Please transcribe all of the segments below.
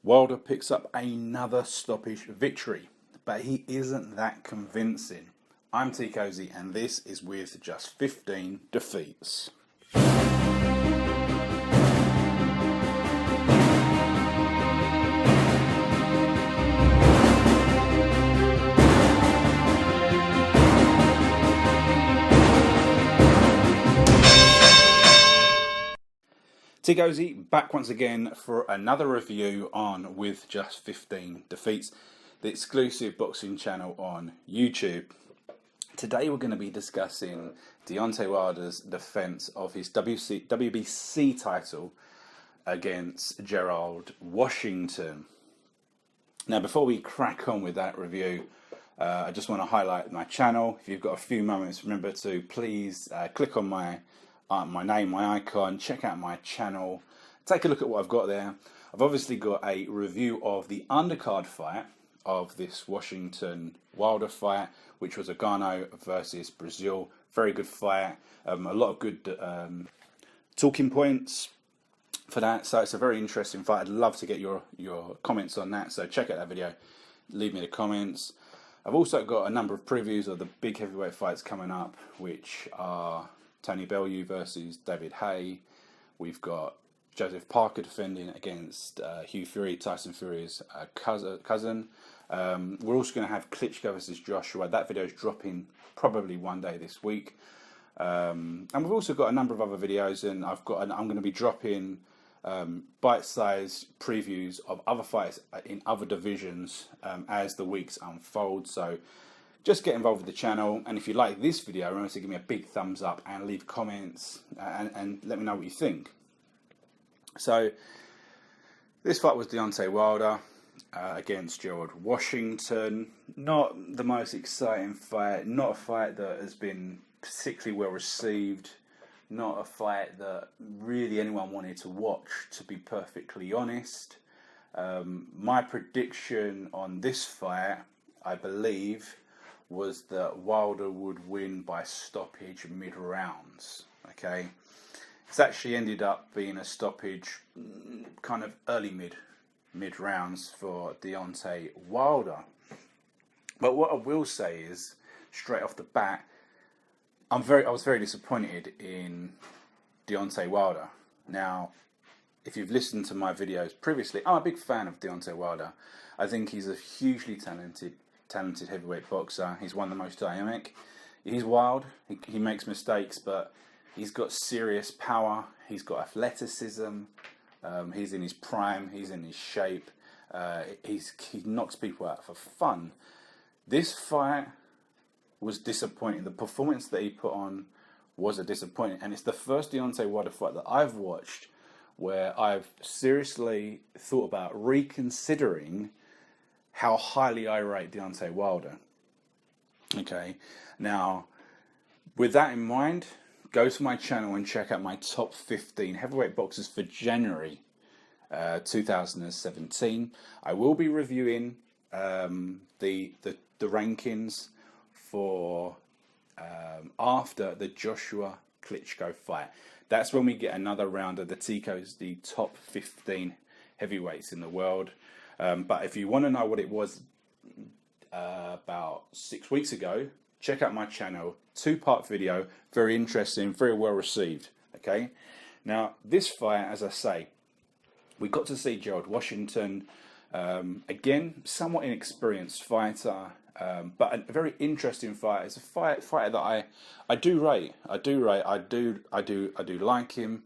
Wilder picks up another stoppage victory, but he isn't that convincing. I'm Teekosey, and this is with just 15 defeats. Teekosey back once again for another review on With Just 15 Defeats, the exclusive boxing channel on YouTube. Today we're going to be discussing Deontay Wilder's defense of his WBC title against Gerald Washington. Now, before we crack on with that review, I just want to highlight my channel. If you've got a few moments, remember to please click on my name, my icon, check out my channel, take a look at what I've got there. I've obviously got a review of the undercard fight of this Washington-Wilder fight, which was Agano versus Brazil. Very good fight, a lot of good talking points for that, so it's a very interesting fight. I'd love to get your comments on that, so check out that video, leave me the comments. I've also got a number of previews of the big heavyweight fights coming up, which are Tony Bellew versus David Haye. We've got Joseph Parker defending against Hugh Fury, Tyson Fury's cousin. We're also going to have Klitschko versus Joshua. That video is dropping probably one day this week. And we've also got a number of other videos, and I'm going to be dropping bite-sized previews of other fights in other divisions as the weeks unfold. So just get involved with the channel, and if you like this video, remember to give me a big thumbs up and leave comments and let me know what you think. So this fight was Deontay Wilder against Gerald Washington. Not the most exciting fight, not a fight that has been particularly well received, not a fight that really anyone wanted to watch, to be perfectly honest. My prediction on this fight, I believe, was that Wilder would win by stoppage mid-rounds. Okay, it's actually ended up being a stoppage kind of early mid-rounds for Deontay Wilder. But what I will say is, straight off the bat, I was very disappointed in Deontay Wilder. Now, if you've listened to my videos previously, I'm a big fan of Deontay Wilder. I think he's a hugely talented heavyweight boxer. He's one of the most dynamic. He's wild. He makes mistakes, but he's got serious power. He's got athleticism. He's in his prime. He's in his shape. He knocks people out for fun. This fight was disappointing. The performance that he put on was a disappointment, and it's the first Deontay Wilder fight that I've watched where I've seriously thought about reconsidering how highly I rate Deontay Wilder. Okay, now with that in mind, go to my channel and check out my top 15 heavyweight boxers for January 2017. I will be reviewing the rankings for after the Joshua Klitschko fight. That's when we get another round of the Teekosey top 15 heavyweights in the world. But if you want to know what it was about 6 weeks ago, check out my channel. 2-part video, very interesting, very well received. Okay, now this fight, as I say, we got to see Gerald Washington again, somewhat inexperienced fighter, but a very interesting fight. It's a fighter that I do rate. I do like him.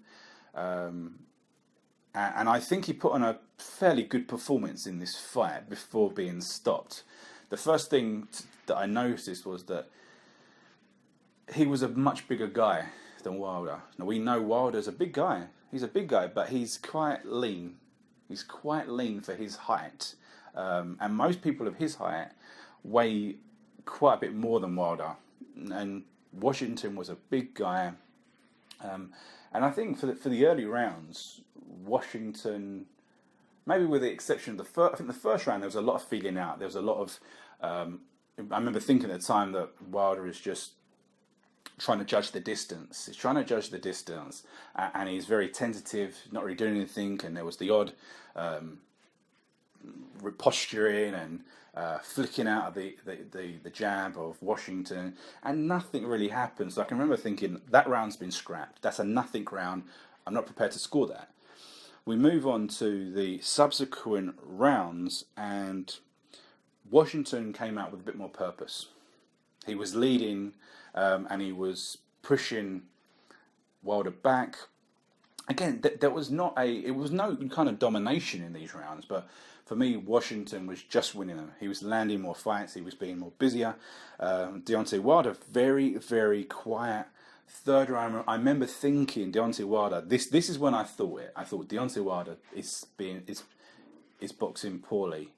And I think he put on a fairly good performance in this fight before being stopped. The first thing that I noticed was that he was a much bigger guy than Wilder. Now, we know Wilder's a big guy. He's a big guy, but he's quite lean. He's quite lean for his height. And most people of his height weigh quite a bit more than Wilder. And Washington was a big guy. And I think for the early rounds, Washington, maybe with the exception of the first, I think the first round there was a lot of feeling out. There was a lot of, I remember thinking at the time that Wilder is just trying to judge the distance. He's trying to judge the distance, and he's very tentative, not really doing anything. And there was the odd posturing and flicking out of the jab of Washington, and nothing really happened. So I can remember thinking, that round's been scrapped. That's a nothing round. I'm not prepared to score that. We move on to the subsequent rounds, and Washington came out with a bit more purpose. He was leading, and he was pushing Wilder back. Again, there was no kind of domination in these rounds, but for me, Washington was just winning them. He was landing more fights. He was being more busier. Deontay Wilder, very, very quiet. Third round, I remember thinking, Deontay Wilder. This is when I thought it. I thought Deontay Wilder is boxing poorly.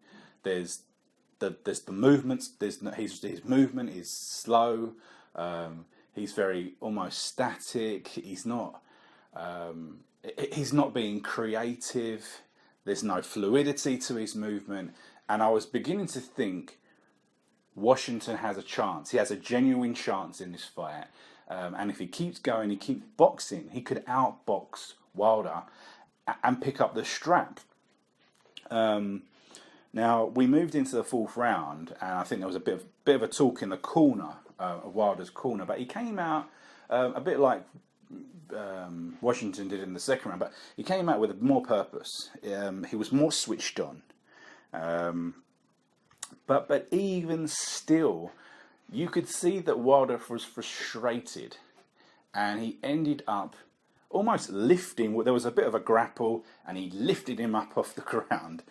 There's the movements. His movement is slow. He's very almost static. He's not being creative. There's no fluidity to his movement. And I was beginning to think Washington has a chance. He has a genuine chance in this fight. And if he keeps going, he keeps boxing, he could outbox Wilder and pick up the strap. Now, we moved into the fourth round, and I think there was a bit of a talk in the corner, of Wilder's corner. But he came out a bit like Washington did in the second round, but he came out with more purpose. He was more switched on. But even still, you could see that Wilder was frustrated, and he ended up almost lifting. There was a bit of a grapple, and he lifted him up off the ground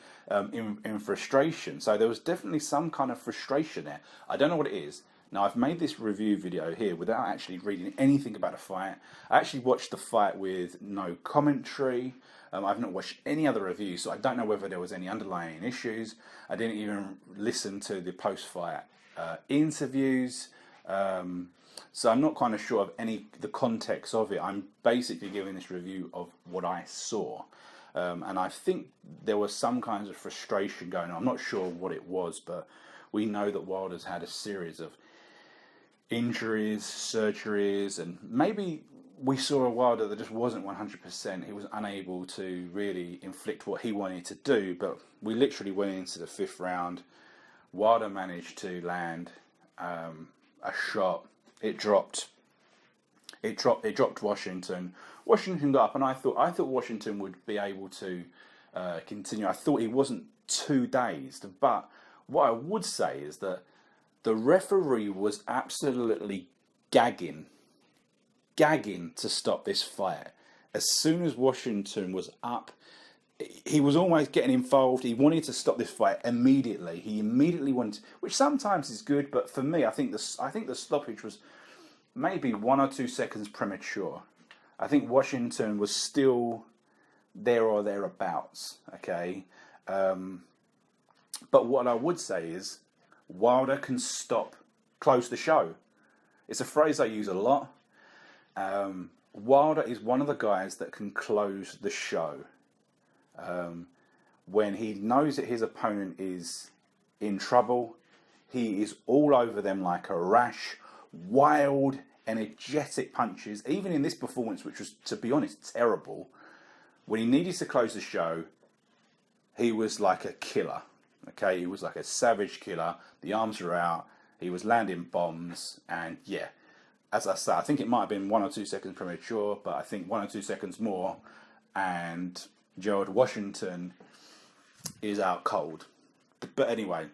in frustration. So there was definitely some kind of frustration there. I don't know what it is. Now, I've made this review video here without actually reading anything about the fight. I actually watched the fight with no commentary. I've not watched any other reviews, so I don't know whether there was any underlying issues. I didn't even listen to the post-fight interviews. So I'm not kind of sure of the context of it. I'm basically giving this review of what I saw. And I think there was some kinds of frustration going on. I'm not sure what it was, but we know that Wilder's had a series of injuries, surgeries, and maybe we saw a Wilder that just wasn't 100%. He was unable to really inflict what he wanted to do, but we literally went into the fifth round. Wilder managed to land a shot. It dropped Washington. Washington got up, and I thought Washington would be able to continue. I thought he wasn't too dazed, but what I would say is that the referee was absolutely gagging to stop this fight. As soon as Washington was up, he was almost getting involved. He wanted to stop this fight immediately. He immediately wanted, which sometimes is good, but for me, I think the stoppage was maybe 1 or 2 seconds premature. I think Washington was still there or thereabouts. Okay, but what I would say is Wilder can close the show. It's a phrase I use a lot. Wilder is one of the guys that can close the show. When he knows that his opponent is in trouble, he is all over them like a rash, wild, energetic punches. Even in this performance, which was, to be honest, terrible, when he needed to close the show, he was like a killer. Okay, he was like a savage killer. The arms were out. He was landing bombs, and yeah, as I say, I think it might have been 1 or 2 seconds premature, but I think 1 or 2 seconds more, and Gerald Washington is out cold. But anyway,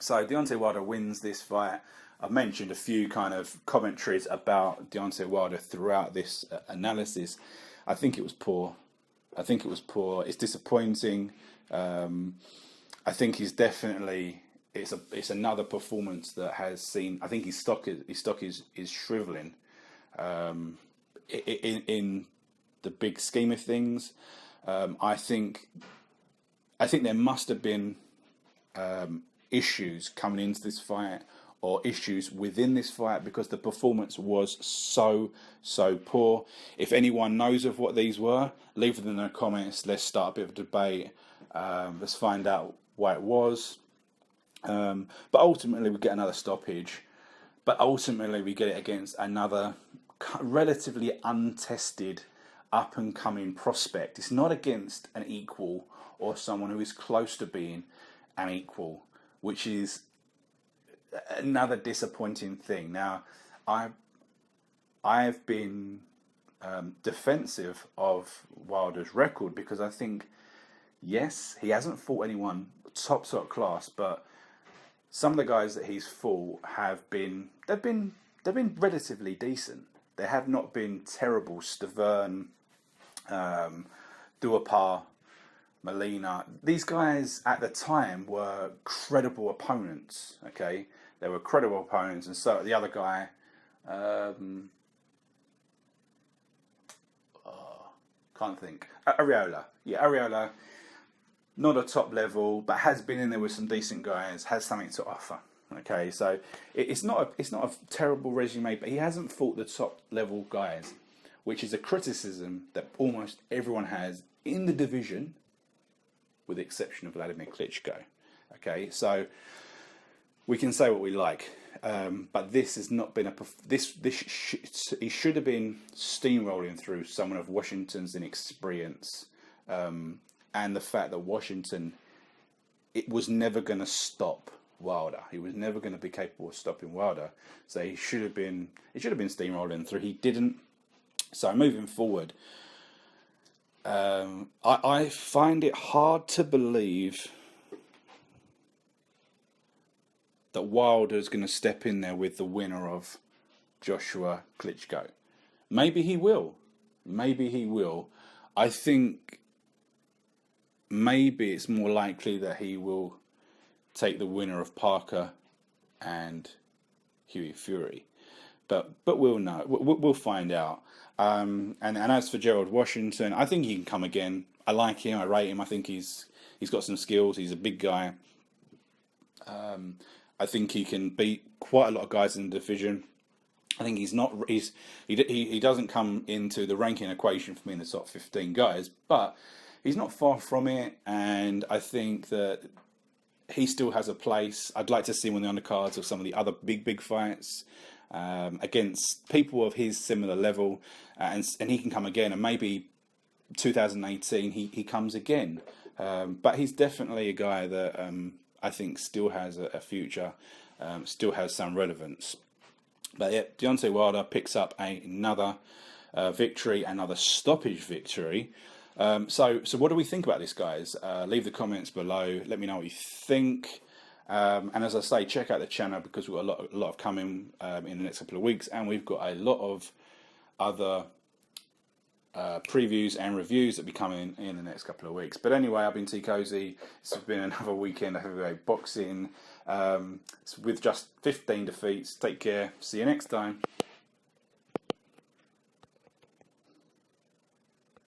so Deontay Wilder wins this fight. I've mentioned a few kind of commentaries about Deontay Wilder throughout this analysis. I think it was poor. It's disappointing. I think he's definitely it's another performance that has seen. I think his stock is shriveling. In the big scheme of things, I think there must have been issues coming into this fight or issues within this fight because the performance was so poor. If anyone knows of what these were, leave them in the comments. Let's start a bit of a debate. Let's find out why it was. But ultimately we get another stoppage. But ultimately we get it against another relatively untested, up and coming prospect. It's not against an equal or someone who is close to being an equal, which is another disappointing thing. Now, I've been defensive of Wilder's record because I think, yes, he hasn't fought anyone top class, but some of the guys that he's fought they've been relatively decent. They have not been terrible. Stavern, Duhaupas, Molina. These guys at the time were credible opponents. Okay, they were credible opponents, and so the other guy, can't think. Areola, yeah, Areola. Not a top level, but has been in there with some decent guys. Has something to offer. Okay, so it's not a terrible resume, but he hasn't fought the top level guys, which is a criticism that almost everyone has in the division, with the exception of Wladimir Klitschko. Okay, so we can say what we like, but this has not been he should have been steamrolling through someone of Washington's inexperience, and the fact that Washington, it was never going to stop Wilder. He was never going to be capable of stopping Wilder. So he should have been steamrolling through. He didn't. So moving forward, I find it hard to believe that Wilder's going to step in there with the winner of Joshua Klitschko. Maybe he will. I think maybe it's more likely that he will take the winner of Parker and Hughie Fury, but we'll know. We'll find out. And as for Gerald Washington, I think he can come again. I like him. I rate him. I think he's got some skills. He's a big guy. I think he can beat quite a lot of guys in the division. I think he doesn't come into the ranking equation for me in the top 15 guys, but he's not far from it, and I think that he still has a place. I'd like to see him on the undercards of some of the other big fights against people of his similar level, and he can come again, and maybe 2018 he comes again. But he's definitely a guy that I think still has a future, still has some relevance. But yeah, Deontay Wilder picks up another victory, another stoppage victory. So what do we think about this, guys? Leave the comments below. Let me know what you think. And as I say, check out the channel because we've got a lot of coming in the next couple of weeks, and we've got a lot of other previews and reviews that will be coming in the next couple of weeks. But anyway, I've been Teekosey. It's been another weekend of heavyweight boxing with just 15 defeats. Take care. See you next time.